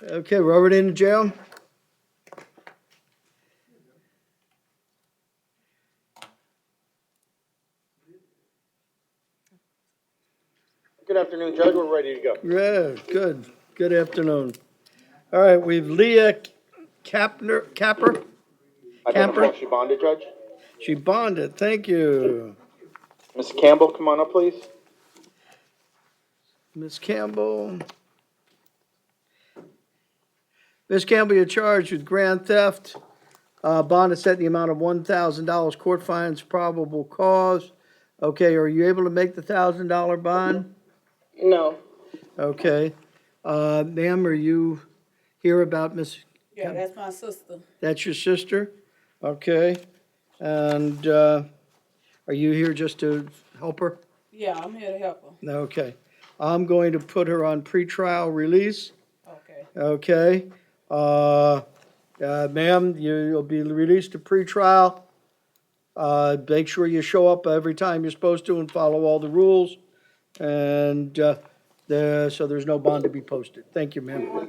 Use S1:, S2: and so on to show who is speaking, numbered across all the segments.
S1: Okay, Robert into jail.
S2: Good afternoon, Judge. We're ready to go.
S1: Yeah, good. Good afternoon. All right, we've Leah Capper. Camper?
S2: She bonded, Judge.
S1: She bonded. Thank you.
S2: Ms. Campbell, come on up, please.
S1: Ms. Campbell. Ms. Campbell, you're charged with grand theft. Bond is set in the amount of $1,000. Court finds probable cause. Okay, are you able to make the $1,000 bond?
S3: No.
S1: Okay. Ma'am, are you here about Miss?
S3: Yeah, that's my sister.
S1: That's your sister? Okay. And are you here just to help her?
S3: Yeah, I'm here to help her.
S1: Okay. I'm going to put her on pretrial release.
S3: Okay.
S1: Okay. Ma'am, you'll be released to pretrial. Make sure you show up every time you're supposed to and follow all the rules. And so there's no bond to be posted. Thank you, ma'am.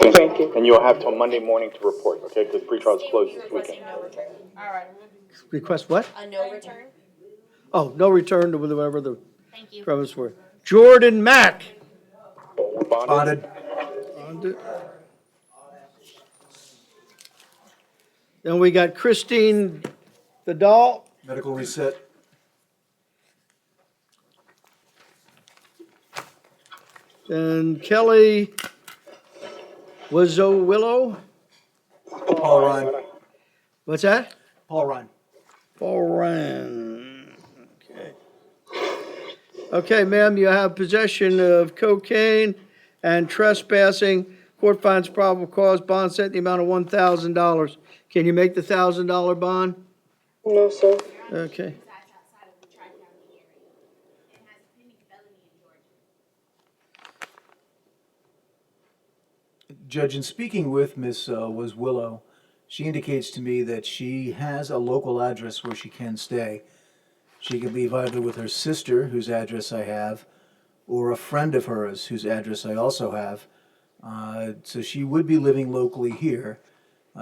S2: Thank you. And you'll have till Monday morning to report, okay? Because pre-trial's closed this weekend.
S4: No return.
S3: All right.
S1: Request what?
S4: A no return?
S1: Oh, no return to whatever the
S4: Thank you.
S1: premise were. Jordan Mack.
S2: Bonded.
S1: Bonded. Then we got Christine Vidal.
S5: Medical reset.
S1: And Kelly Willow.
S5: Paul Ryan.
S1: What's that?
S5: Paul Ryan.
S1: Paul Ryan. Okay. Okay, ma'am, you have possession of cocaine and trespassing. Court finds probable cause, bond set in the amount of $1,000. Can you make the $1,000 bond?
S3: No, sir.
S1: Okay.
S4: That's outside of the Tri-County area. It has a pending felony in Georgia.
S5: Judge, in speaking with Miss was Willow, she indicates to me that she has a local address where she can stay. She can leave either with her sister, whose address I have, or a friend of hers, whose address I also have. So she would be living locally here.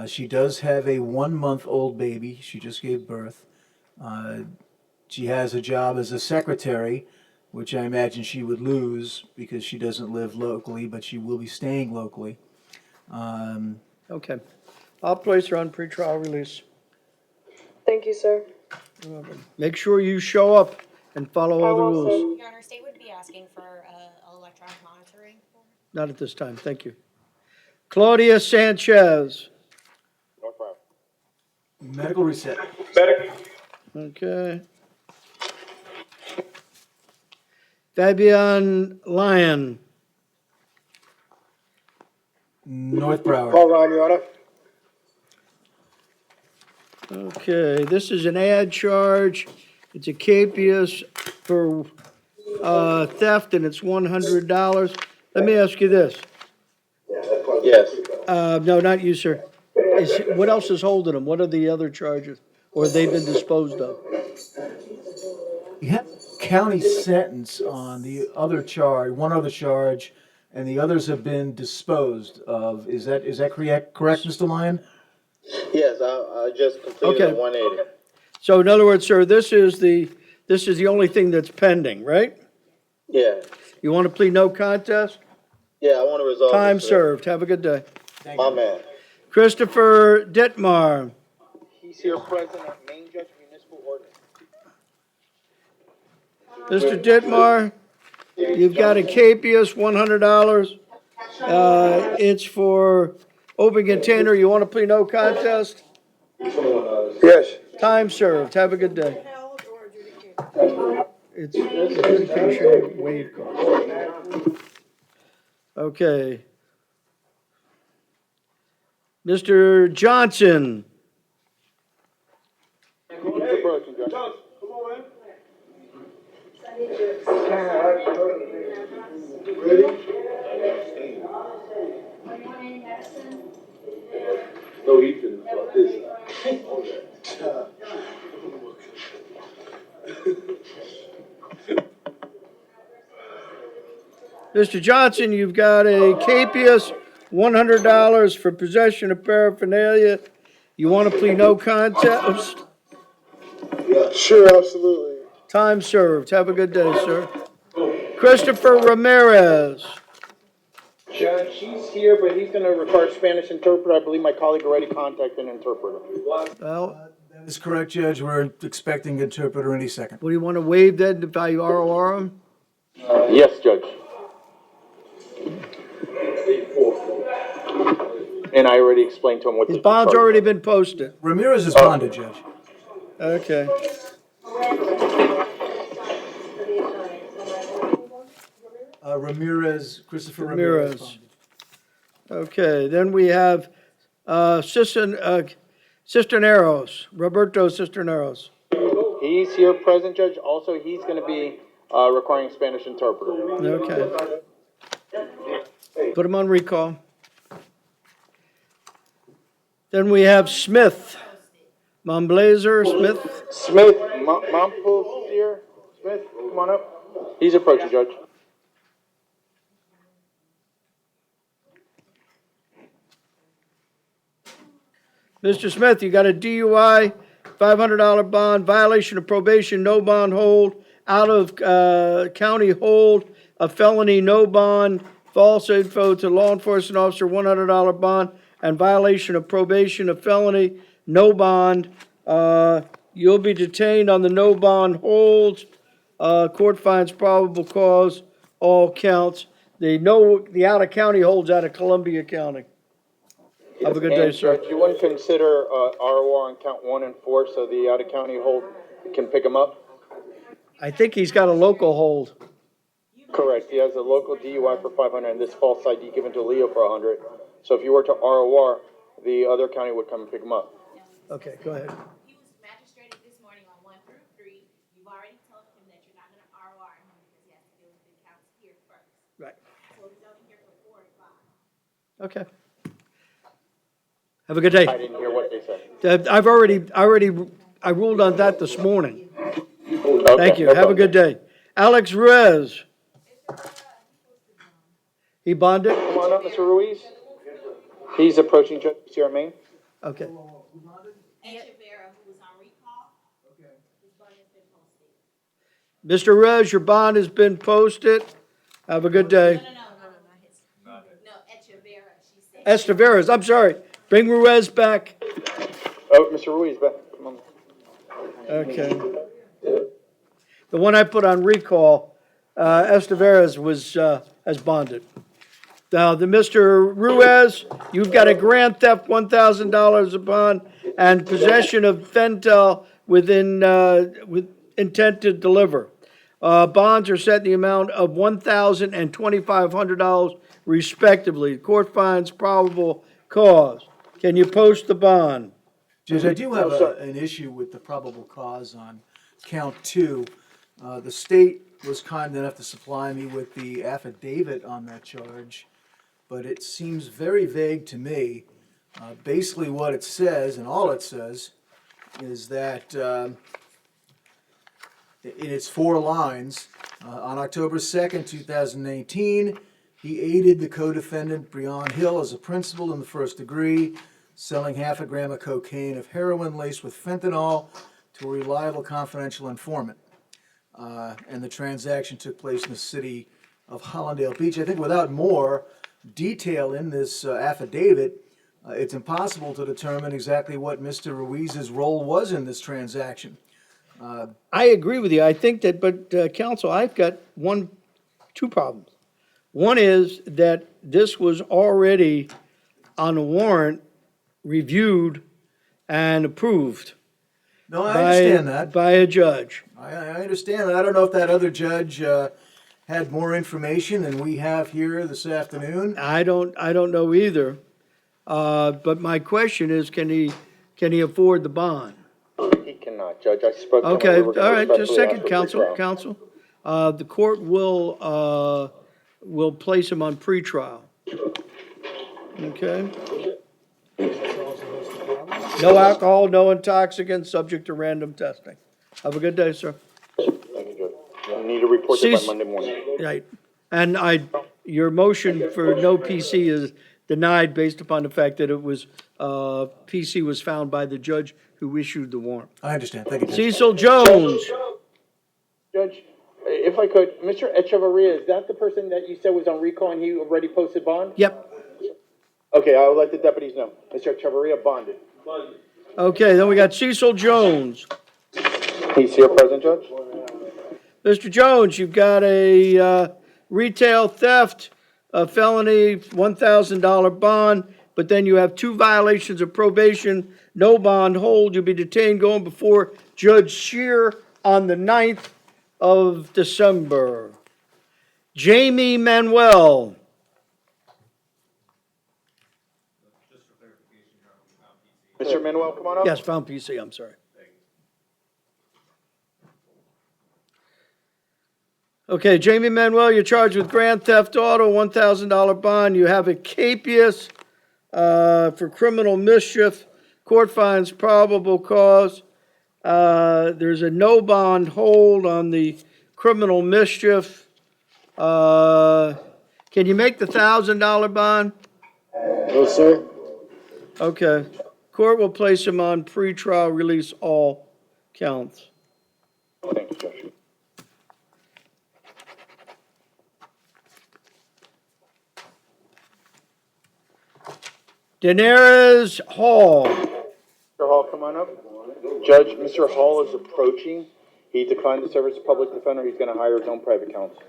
S5: She does have a 1-month-old baby. She just gave birth. She has a job as a secretary, which I imagine she would lose because she doesn't live locally, but she will be staying locally.
S1: Okay. I'll place her on pretrial release.
S3: Thank you, sir.
S1: Make sure you show up and follow all the
S3: I will, sir.
S1: rules.
S4: Your Honor, state would be asking for electronic monitoring.
S1: Not at this time. Thank you. Claudia Sanchez.
S2: North Broward.
S5: Medical reset.
S1: Okay. Fabian Lyon.
S5: North Broward.
S2: Paul Ryan, Your Honor.
S1: Okay, this is an ad charge. It's a capias for theft, and it's $100. Let me ask you this.
S2: Yes.
S1: No, not you, sir. What else is holding them? What are the other charges? Or they've been disposed of?
S5: You have county sentence on the other charge, one other charge, and the others have been disposed of. Is that correct, Mr. Lyon?
S2: Yes, I just completed
S1: Okay.
S2: the 180.
S1: So in other words, sir, this is the only thing that's pending, right?
S2: Yeah.
S1: You want to plead no contest?
S2: Yeah, I want to resolve
S1: Time
S2: this,
S1: served. Have a good day.
S5: Thank
S2: My
S5: you.
S2: man.
S1: Christopher Ditmar.
S2: He's here present at Main Judge Municipal Ordinance.
S1: Mr. Ditmar, you've got a capias, $100. It's for open container. You want to plead no contest?
S2: Yes.
S1: Time served. Have a good day. It's adjudication waive cost. Okay. Mr. Johnson.
S6: No, he couldn't fuck this up.
S1: Mr. Johnson, you've got a capias, $100 for possession of paraphernalia. You want to plead no contest?
S6: Yeah, sure, absolutely.
S1: Time served. Have a good day, sir. Christopher Ramirez.
S2: Judge, he's here, but he's gonna require Spanish interpreter. I believe my colleague already contacted an interpreter.
S1: Well,
S5: That is correct, Judge. We're expecting interpreter any second.
S1: what do you want to waive that if I ROR him?
S2: Yes, Judge. And I already explained to him what
S1: His
S2: the
S1: bond's
S2: charge
S1: already
S2: is.
S1: been posted.
S5: Ramirez is bonded, Judge.
S1: Okay.
S5: Christopher
S1: Ramirez.
S5: Ramirez bonded.
S1: Okay, then we have Cisterneros, Roberto Cisterneros.
S2: He's here present, Judge. Also, he's gonna be, requiring Spanish interpreter.
S1: Okay. Put him on recall. Then we have Smith, Momblazer Smith.
S2: Smith, Mompo's here. Smith, come on up. He's approaching, Judge.
S1: Mr. Smith, you got a DUI, $500 bond, violation of probation, no bond hold, out of county hold, a felony, no bond, false info to law enforcement officer, $100 bond, and violation of probation, a felony, no bond. You'll be detained on the no bond hold. Court finds probable cause, all counts. The out of county holds out of Columbia County. Have a good day,
S2: And,
S1: sir.
S2: Judge, you wouldn't consider, ROR on count 1 and 4, so the out-of-county hold can pick him up?
S1: I think he's got a local hold.
S2: Correct. He has a local DUI for 500 and this false ID given to Leo for 100. So if you were to ROR, the other county would come and pick him up.
S1: Okay, go ahead.
S4: He was magistrated this morning on 1 through 3. You've already told him that you're not gonna ROR him because he has to deal with the counts here first.
S1: Right.
S4: So he's only here for 4 and 5.
S1: Okay. Have a good day.
S2: I didn't hear what they said.
S1: I ruled on that this morning.
S2: Okay,
S1: Thank you.
S2: no
S1: Have a
S2: problem.
S1: good day. Alex Ruiz. He bonded?
S2: Come on up, Mr. Ruiz. He's approaching Judge here at Maine.
S1: Okay.
S4: Echeverria, who was on recall, his bond has been posted.
S1: Mr. Ruiz, your bond has been posted. Have a good day.
S4: No, Echeverria, she said.
S1: Esteveras, I'm sorry. Bring Ruiz back.
S2: Oh, Mr. Ruiz, back. Come on.
S1: Okay. The one I put on recall, Esteveras has bonded. Now, the Mr. Ruiz, you've got a grand theft, $1,000 a bond, and possession of fentanyl with intent to deliver. Bonds are set in the amount of $1,000 and $2,500 respectively. The court finds probable cause. Can you post the bond?
S5: Judge, I do have an issue with the probable cause on count 2. The state was kind enough to supply me with the affidavit on that charge, but it seems very vague to me. Basically what it says, and all it says, is that in its 4 lines, on October 2nd, 2018, he aided the co-defendant Breon Hill as a principal in the first degree, selling half a gram of cocaine of heroin laced with fentanyl to a reliable confidential informant. And the transaction took place in the city of Hollandale Beach. I think without more detail in this affidavit, it's impossible to determine exactly what Mr. Ruiz's role was in this transaction.
S1: I agree with you. I think that, but counsel, I've got two problems. One is that this was already on a warrant, reviewed and approved
S5: No, I understand that.
S1: by a judge.
S5: I understand that. I don't know if that other judge had more information than we have here this afternoon.
S1: I don't know either. But my question is, can he afford the bond?
S2: He cannot, Judge. I spoke to him.
S1: Okay,
S2: We were gonna
S1: all right, just a
S2: respectfully
S1: second,
S2: ask for pretrial.
S1: counsel. The court will place him on pretrial. Okay? No alcohol, no intoxicants, subject to random testing. Have a good day, sir.
S2: Thank you, Judge. You need to report it by
S1: Cease-
S2: Monday morning.
S1: Right. And your motion for no PC denied based upon the fact that it was, PC was found by the judge who issued the warrant.
S5: I understand. Thank you, Judge.
S1: Cecil Jones.
S2: Judge, if I could, Mr. Echevarria, is that the person that you said was on recall and he already posted bond?
S1: Yep.
S2: Okay, I will let the deputies know. Mr. Echevarria bonded.
S1: Okay, then we got Cecil Jones.
S2: He's here, present, Judge?
S1: Mr. Jones, you've got a retail theft, a felony, $1,000 bond, but then you have 2 violations of probation, no bond hold. You'll be detained going before Judge Shear on the 9th of December. Jamie Manuel.
S2: Mr. Manuel, come on up.
S1: Yes, found PC, I'm sorry. Okay, Jamie Manuel, you're charged with grand theft auto, $1,000 bond. You have a capias for criminal mischief. Court finds probable cause. There's a no bond hold on the criminal mischief. Can you make the $1,000 bond?
S6: No, sir.
S1: Okay. Court will place him on pretrial release all counts.
S2: Thank you, Judge.
S1: Daenerys Hall.
S2: Mr. Hall, come on up. Judge, Mr. Hall is approaching. He declined to serve as a public defender. He's going to hire his own private counsel.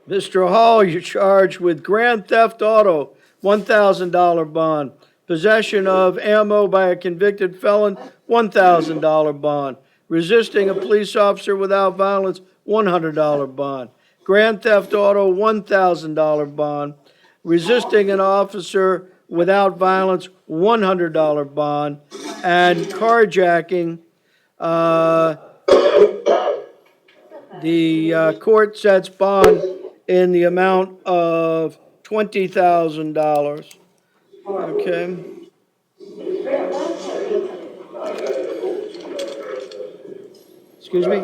S1: Mr. Hall, you're charged with grand theft auto, $1,000 bond. Possession of ammo by a convicted felon, $1,000 bond. Resisting a police officer without violence, $100 bond. Grand theft auto, $1,000 bond. Resisting an officer without violence, $100 bond. And carjacking, the court sets bond in the amount of $20,000. Okay. Excuse me?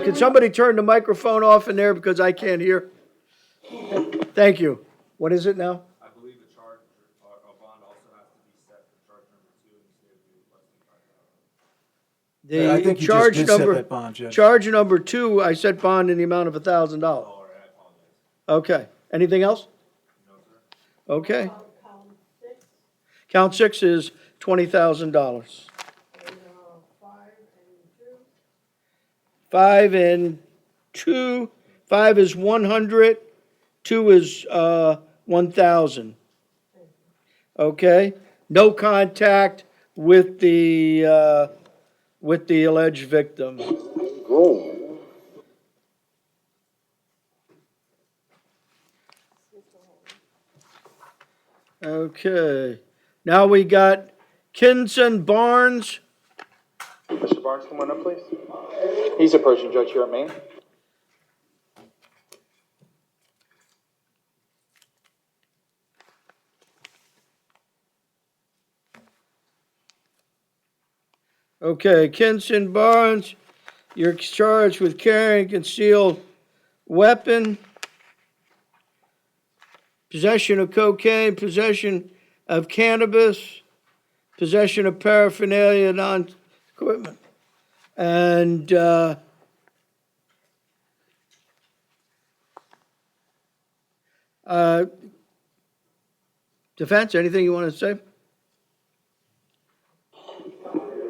S1: Could somebody turn the microphone off in there because I can't hear? Thank you. What is it now?
S7: I believe the charge, a bond also has to be set for charge number 2 instead of being less than $5,000.
S5: I think you just
S1: charge
S5: did set
S1: number,
S5: that bond, Judge.
S1: charge number 2, I set bond in the amount of $1,000.
S7: All right, I apologize.
S1: Okay. Anything else?
S7: No, sir.
S1: Okay. Count 6 is $20,000. 5 and 2. 5 is 100. 2 is 1,000. Okay. No contact with the alleged victim.
S6: Boom.
S1: Okay. Now we got Kinson Barnes.
S2: Mr. Barnes, come on up, please. He's approaching Judge here at Maine.
S1: Okay, Kinson Barnes, you're charged with carrying a concealed weapon, possession of cocaine, possession of cannabis, possession of paraphernalia, non-equipment. And defense, anything you want to say?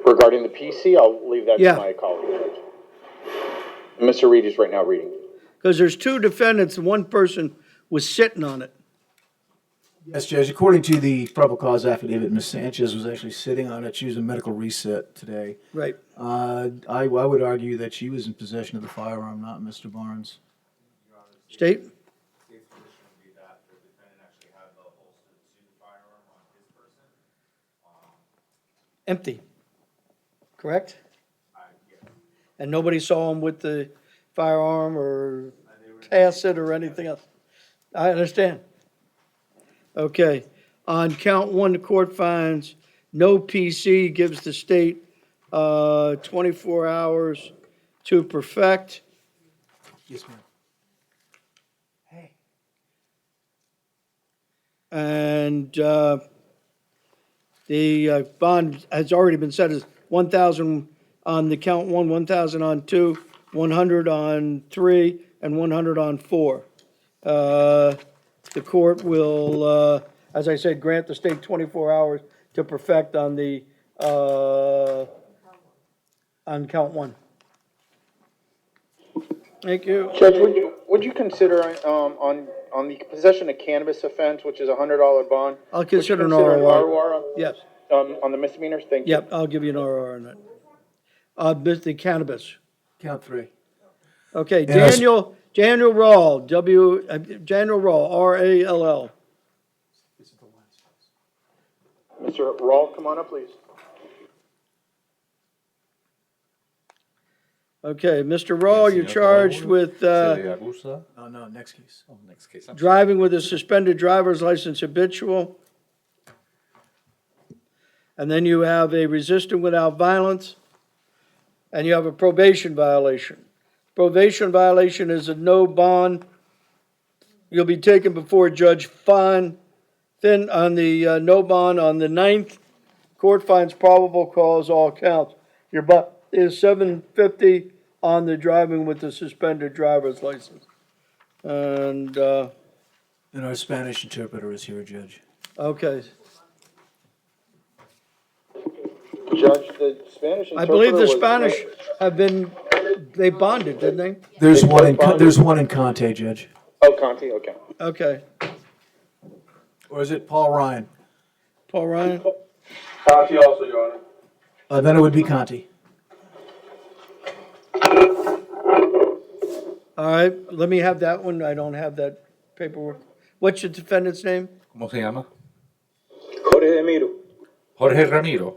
S2: Regarding the PC, I'll leave that
S1: Yeah.
S2: to my colleague, Judge. Mr. Reed is right now reading.
S1: Because there's 2 defendants, and 1 person was sitting on it.
S5: Yes, Judge. According to the probable cause affidavit, Ms. Sanchez was actually sitting on it. She was in medical reset today.
S1: Right.
S5: I would argue that she was in possession of the firearm, not Mr. Barnes.
S1: State?
S7: State's position would be that the defendant actually had the holster to the firearm on his person.
S1: Empty. Correct?
S7: Yes.
S1: And nobody saw him with the firearm or pass it or anything else? I understand. Okay. On count 1, the court finds no PC, gives the state 24 hours to perfect.
S5: Yes, ma'am. Hey.
S1: And the bond has already been set as 1,000 on the count one, 1,000 on two, 100 on three, and 100 on four. The court will, as I said, grant the state 24 hours to perfect on the, on count one. Thank you.
S2: Judge, would you consider, on the possession of cannabis offense, which is $100 bond?
S1: I'll
S2: would you
S1: consider an
S2: consider
S1: ROR. Yes,
S2: on the misdemeanors? Thank you.
S1: yep, I'll give you an ROR on that. The cannabis.
S5: Count three.
S1: Okay,
S5: And I s-
S1: Daniel Rall, Daniel Rall, R-A-L-L.
S2: Mr. Rawl, come on up, please.
S1: Okay, Mr. Rall, you're charged with
S5: No, next case.
S7: Oh, next case.
S1: driving with a suspended driver's license habitual. And then you have a resisting without violence. And you have a probation violation. Probation violation is a no bond. You'll be taken before Judge Finn on the no bond on the 9th. Court finds probable cause all counts. Your bond is $750 on the driving with the suspended driver's license. And,
S5: And our Spanish interpreter is here, Judge.
S1: okay.
S2: Judge, the Spanish interpreter
S1: I believe the
S2: was-
S1: Spanish have been, they bonded, didn't they?
S5: There's
S2: They
S5: one in,
S2: both
S5: there's one in Conte, Judge.
S2: Oh, Conti, okay.
S1: Okay.
S5: Or is it Paul Ryan?
S1: Paul Ryan?
S7: Conti also, Your Honor.
S5: Then it would be Conte.
S1: All right, let me have that one. I don't have that paperwork. What's your defendant's name?
S7: ¿Cómo se llama?
S6: Jorge de Miro.
S7: Jorge Ramiro.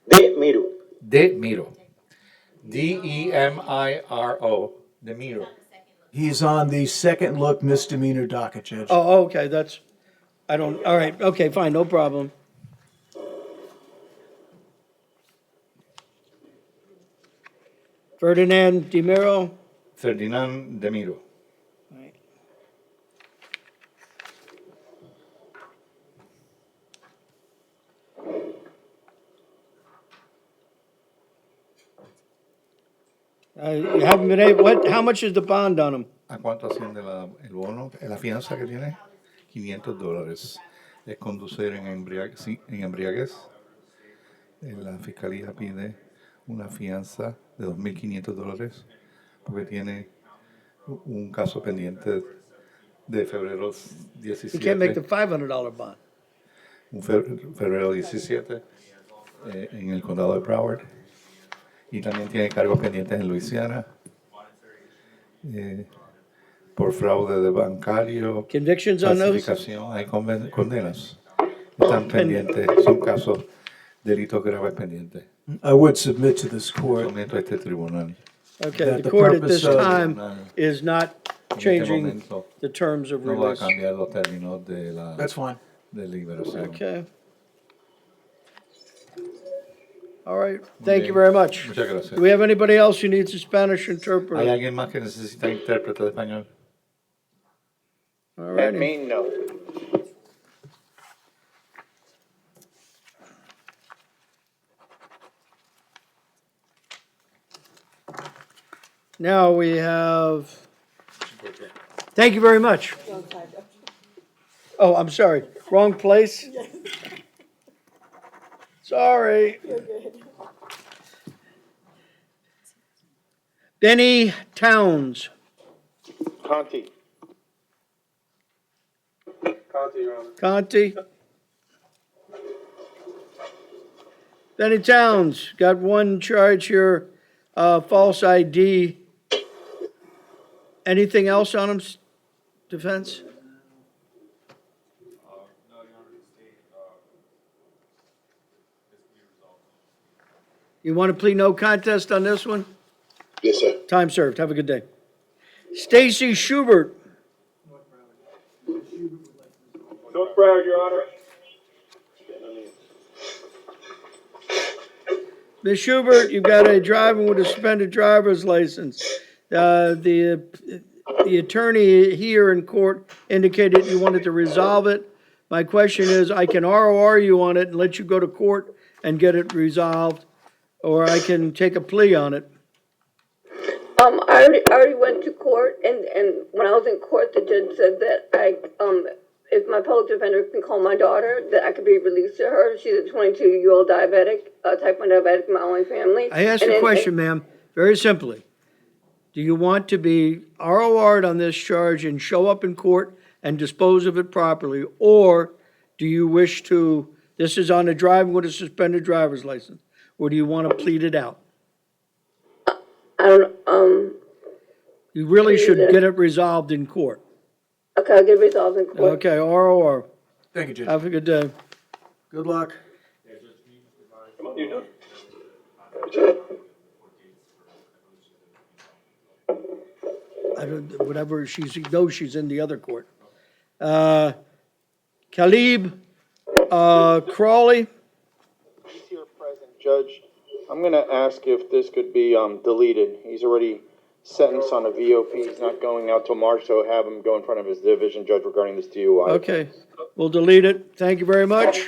S6: De Miro.
S7: De Miro. D-E-M-I-R-O. De Miro.
S5: He's on the second look misdemeanor docket, Judge.
S1: Oh, okay, that's, I don't, all right, okay, fine, no problem. Ferdinand DeMiro?
S7: Ferdinand De Miro.
S1: You haven't been able, how much is the bond on him?
S7: ¿A cuánto asciende el bono? La fianza que tiene, $500. Es conducir en embriaguez. La fiscalía pide una fianza de $2,500 porque tiene un caso pendiente de febrero
S1: You can't make the
S7: 17.
S1: $500 bond.
S7: Febrero 17 en el condado de Broward. Y también tiene cargos pendientes en Luisiana. Por fraude de bancario,
S1: Convictions on those?
S7: falsificación, hay condenas. Están pendientes, son casos, delitos graves pendientes.
S5: I would submit to this court
S7: Someto a este tribunal.
S1: Okay,
S5: That
S1: the
S5: the
S1: court at this
S5: purpose of-
S1: time is not
S7: En este
S1: changing
S7: momento
S1: the terms of
S7: no va a
S1: release.
S7: cambiar los términos de la
S5: That's fine.
S7: de liberación.
S1: Okay. All right, thank you very much.
S7: Muchas gracias.
S1: Do we have anybody else who needs a Spanish
S7: ¿Hay
S1: interpreter?
S7: alguien más que necesita intérprete de español?
S1: All
S2: At
S1: righty.
S2: Maine, no.
S1: Now we have, thank you very much. Oh, I'm sorry, wrong place? Sorry. Benny Towns.
S2: Conti.
S7: Conti, Your Honor.
S1: Conti. Benny Towns, got one charge here, false ID. Anything else on him, defense?
S7: No, Your Honor, the state, dispute resolved.
S1: You want to plead no contest on this one?
S6: Yes, sir.
S1: Time served. Have a good day. Stacy Schubert.
S7: North Broward, Your Honor.
S1: Ms. Schubert, you've got a driving with a suspended driver's license. The attorney here in court indicated you wanted to resolve it. My question is, I can ROR you on it and let you go to court and get it resolved, or I can take a plea on it.
S8: I already went to court, and when I was in court, the judge said that if my public defender can call my daughter, that I could be released to her. She's a 22-year-old diabetic, type 1 diabetic in my only family.
S1: I asked
S8: And
S1: a
S8: then-
S1: question, ma'am, very simply. Do you want to be ROR'd on this charge and show up in court and dispose of it properly? Or do you wish to, this is on a driving with a suspended driver's license, or do you want to plead it out?
S8: I don't,
S1: You really should
S8: Plead it.
S1: get it resolved in court.
S8: okay, I'll get it resolved in court.
S1: Okay, ROR.
S5: Thank you, Judge.
S1: Have a good day.
S5: Good luck.
S1: I don't, whatever, knows she's in the other court. Khalib, Crawley,
S2: He's here present, Judge. I'm gonna ask if this could be, deleted. He's already sentenced on a VOP. He's not going out till March, so have him go in front of his division judge regarding this DUI.
S1: okay, we'll delete it. Thank you very much.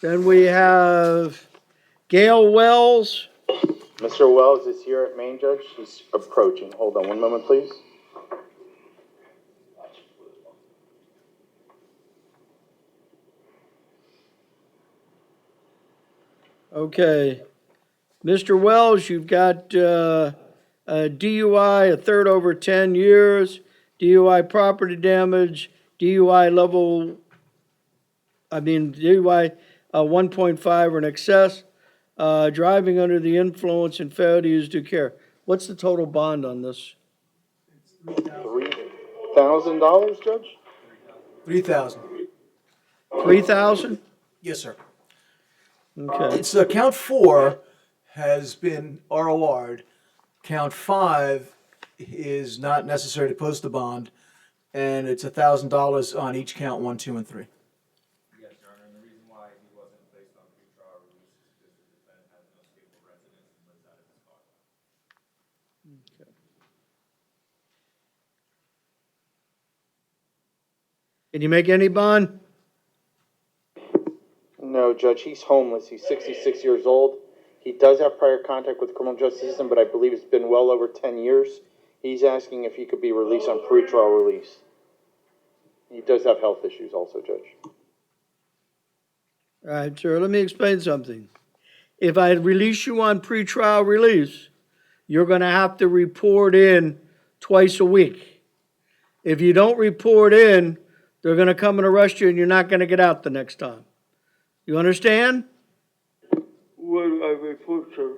S1: Then we have Gail Wells.
S2: Mr. Wells is here at Main Judge. He's approaching. Hold on one moment, please.
S1: Okay. Mr. Wells, you've got a DUI, a third over 10 years, DUI property damage, DUI 1.5 or in excess, driving under the influence and failure to use due care. What's the total bond on this?
S2: $3,000, Judge?
S5: 3,000.
S1: 3,000?
S5: Yes, sir.
S1: Okay.
S5: It's, count 4 has been ROR'd. Count 5 is not necessary to post the bond, and it's $1,000 on each count 1, 2, and 3.
S9: Yes, Your Honor, and the reason why he wasn't placed on pretrial release is because the defendant has no stable residence and lives out of his car.
S1: Can you make any bond?
S2: No, Judge, he's homeless. He's 66 years old. He does have prior contact with the criminal justice system, but I believe it's been well over 10 years. He's asking if he could be released on pretrial release. He does have health issues also, Judge.
S1: All right, sir, let me explain something. If I release you on pretrial release, you're gonna have to report in twice a week. If you don't report in, they're gonna come and arrest you and you're not gonna get out the next time. You understand?
S6: Where do I report, sir?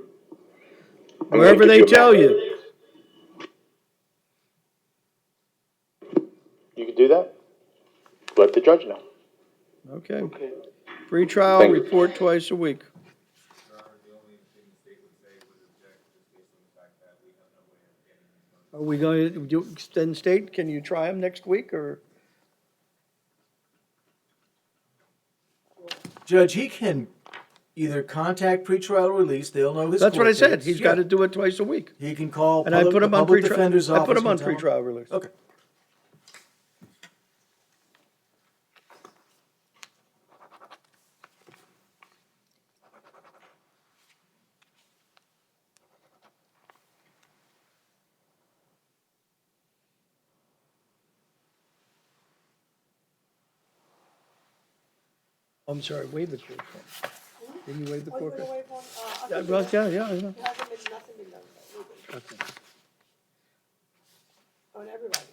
S1: Wherever they tell you.
S2: You could do that? Let the judge know.
S1: Okay.
S6: Okay.
S1: Pretrial,
S2: Thank you.
S1: report twice a week.
S9: Your Honor, the only thing the state would say would object just based on the fact that we have no way of getting him.
S1: Are we going to do extend state? Can you try them next week or?
S5: Judge, he can either contact pretrial release, they'll know his
S1: That's what I
S5: court
S1: said.
S5: dates.
S1: He's
S5: Yeah.
S1: got to do it twice a week.
S5: He can call
S1: And I put
S5: the
S1: him on
S5: public defender's
S1: pretrial, I
S5: office.
S1: put him on
S5: and tell him.
S1: pretrial release.
S5: Okay.
S1: I'm sorry, waive the court form. Didn't you waive the
S3: Oh, you're
S1: court
S3: gonna
S1: form?
S3: wait for,
S1: Yeah, well, yeah, yeah.
S3: There hasn't been nothing been done,
S1: Okay.
S3: on everybody.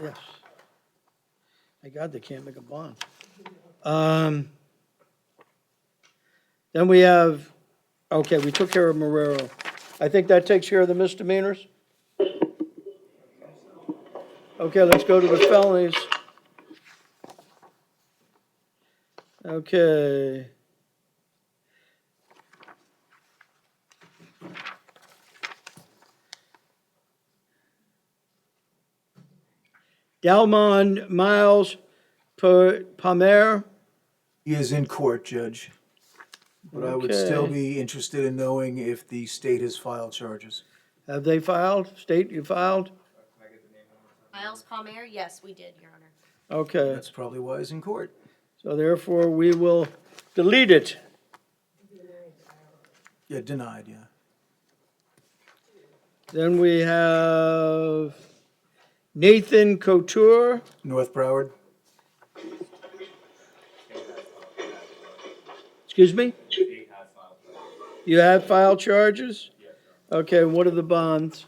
S1: Yes. Thank God they can't make a bond. Then we have, okay, we took care of Marrero. I think that takes care of the misdemeanors. Okay, let's go to the felonies. Okay. Dalmon Miles Palmer.
S5: He is in court, Judge. But I would still
S1: Okay.
S5: be interested in knowing if the state has filed charges.
S1: Have they filed? State, you filed?
S9: Can I get the name one more time?
S10: Miles Palmer, yes, we did, Your Honor.
S1: Okay,
S5: That's probably why he's in court.
S1: so therefore we will delete it.
S5: Yeah, denied, yeah.
S1: Then we have Nathan Couture.
S5: North Broward?
S1: Excuse me?
S9: State has filed for that.
S1: You have filed charges?
S9: Yes, Your Honor.
S1: Okay, what are the bonds?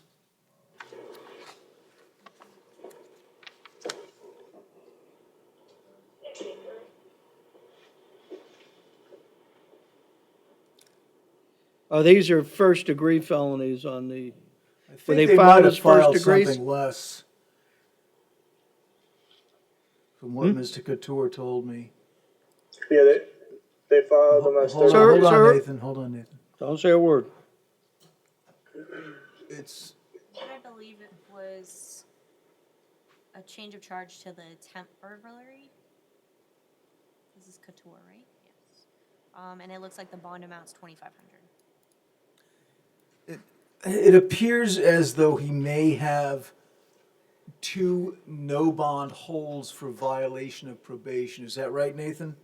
S1: Oh, these are first degree felonies on the,
S5: I think
S1: Were they
S5: they
S1: filed
S5: might
S1: as
S5: have
S1: first
S5: filed
S1: degrees?
S5: something less. From what Mr. Couture told me.
S6: Yeah, they filed them as
S5: Hold
S1: Sir-
S5: on, hold
S1: sir-
S5: on, Nathan, hold on, Nathan.
S1: don't say a word.
S5: It's,
S10: I believe it was a change of charge to the attempt burglary. This is Couture, right? Yes. And it looks like the bond amount's $2,500.
S5: it appears as though he may have 2 no bond holds for violation of probation. Is that right, Nathan?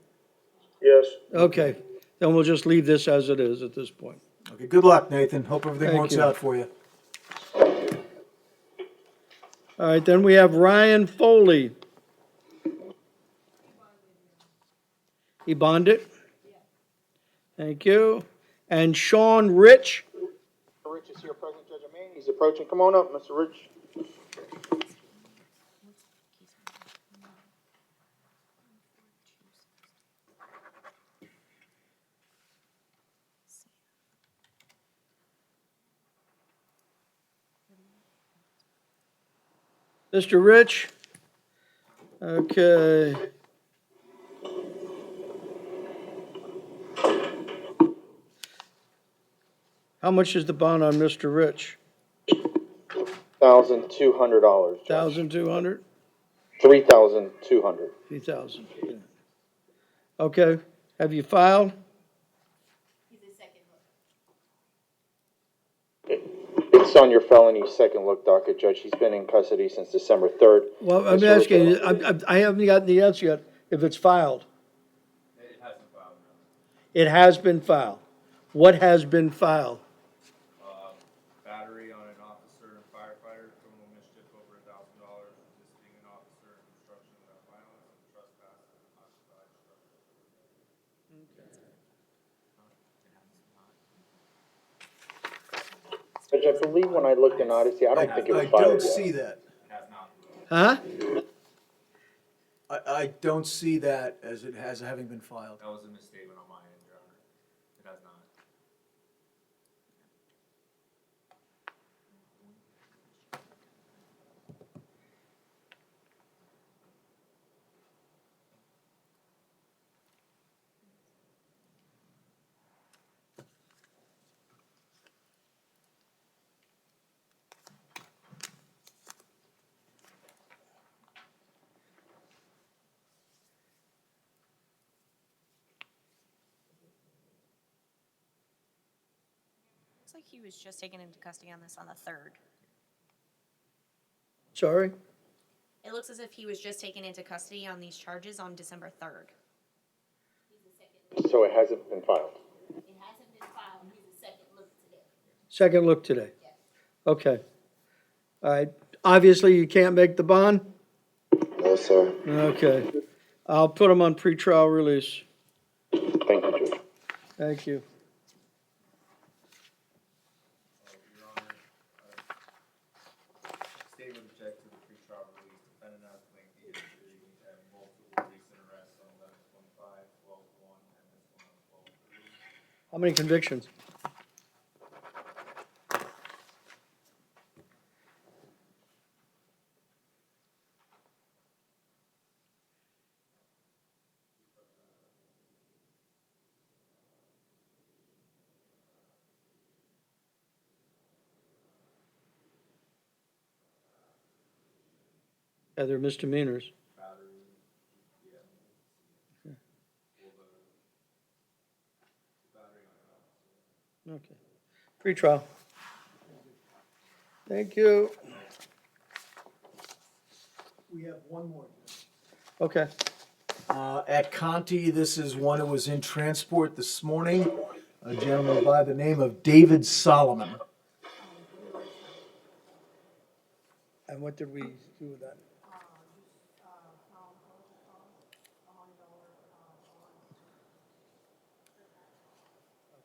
S6: Yes.
S1: Okay, then we'll just leave this as it is at this point.
S5: Okay, good luck, Nathan. Hope everything
S1: Thank
S5: works
S1: you.
S5: out for you.
S1: All right, then we have Ryan Foley. He bonded? Thank you. And Sean Rich.
S2: Rich is here, present, Judge O'Malley. He's approaching. Come on up, Mr. Rich.
S1: Mr. Rich. Okay. How much is the bond on Mr. Rich?
S2: $1,200.
S1: 1,200?
S2: 3,200.
S1: 3,000. Okay, have you filed?
S4: He's a second look.
S2: It's on your felony second look docket, Judge. He's been in custody since December 3rd.
S1: Well, I'm
S2: Mr.
S1: asking,
S2: Rich,
S1: I haven't gotten the answer yet, if it's filed.
S9: It hasn't filed, Your Honor.
S1: It has been filed. What has been filed?
S9: Battery on an officer and firefighter, criminal mischief over $1,000, resisting an officer, and obstruction without violence, and trespass and occupied structure.
S2: Judge, I believe when I looked in Odyssey, I don't think it was
S5: I
S2: filed
S5: don't
S2: yet.
S5: see that.
S9: It has not.
S1: Huh?
S5: I don't see that as it has having been filed.
S9: That was a misstatement on my end, Your Honor. It has not.
S10: Looks like he was just taken into custody on this on the 3rd.
S1: Sorry?
S10: It looks as if he was just taken into custody on these charges on December 3rd.
S4: He's a second look.
S2: So it hasn't been filed.
S4: It hasn't been filed. He's a second look today.
S1: Second look today?
S4: Yes.
S1: Okay. All right, obviously you can't make the bond?
S2: No, sir.
S1: Okay. I'll put him on pretrial release.
S2: Thank you, Judge.
S1: Thank you.
S9: Your Honor, state would object to the pretrial release. Defendant has claimed he is engaged in multiple recent arrests on 11/25, 12/1, and this one on 12/3.
S1: How many convictions? Yeah, they're misdemeanors.
S9: Battery, yeah. Well, the battery on an officer.
S1: Okay. Pretrial. Thank you.
S5: We have one more.
S1: Okay.
S5: At Conti, this is one that was in transport this morning. A gentleman by the name of David Solomon.
S1: And what did we do with that?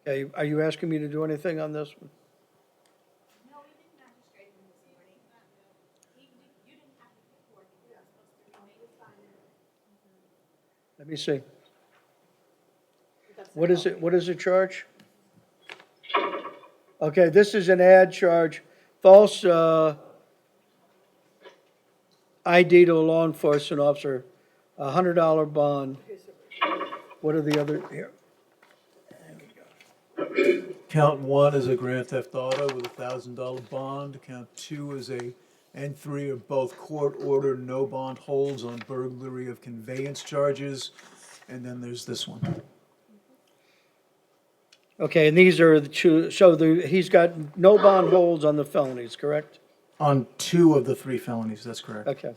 S1: Okay, are you asking me to do anything on this one?
S4: No, we did magistrate him this morning. You didn't have the paperwork, you were supposed to remain silent.
S1: Let me see. What is it charge? Okay, this is an ad charge, false, ID to a law enforcement officer, $100 bond. What are the other, here?
S5: Count 1 is a grand theft auto with a $1,000 bond. Count 2 is and 3 are both court order, no bond holds on burglary of conveyance charges. And then there's this one.
S1: Okay, and these are the two, so he's got no bond holds on the felonies, correct?
S5: On 2 of the 3 felonies, that's correct.
S1: Okay.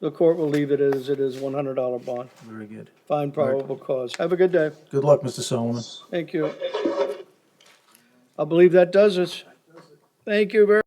S1: The court will leave it as it is, $100 bond.
S5: Very good.
S1: Fine probable cause. Have a good day.
S5: Good luck, Mr. Solomon.
S1: Thank you. I believe that does it. Thank you very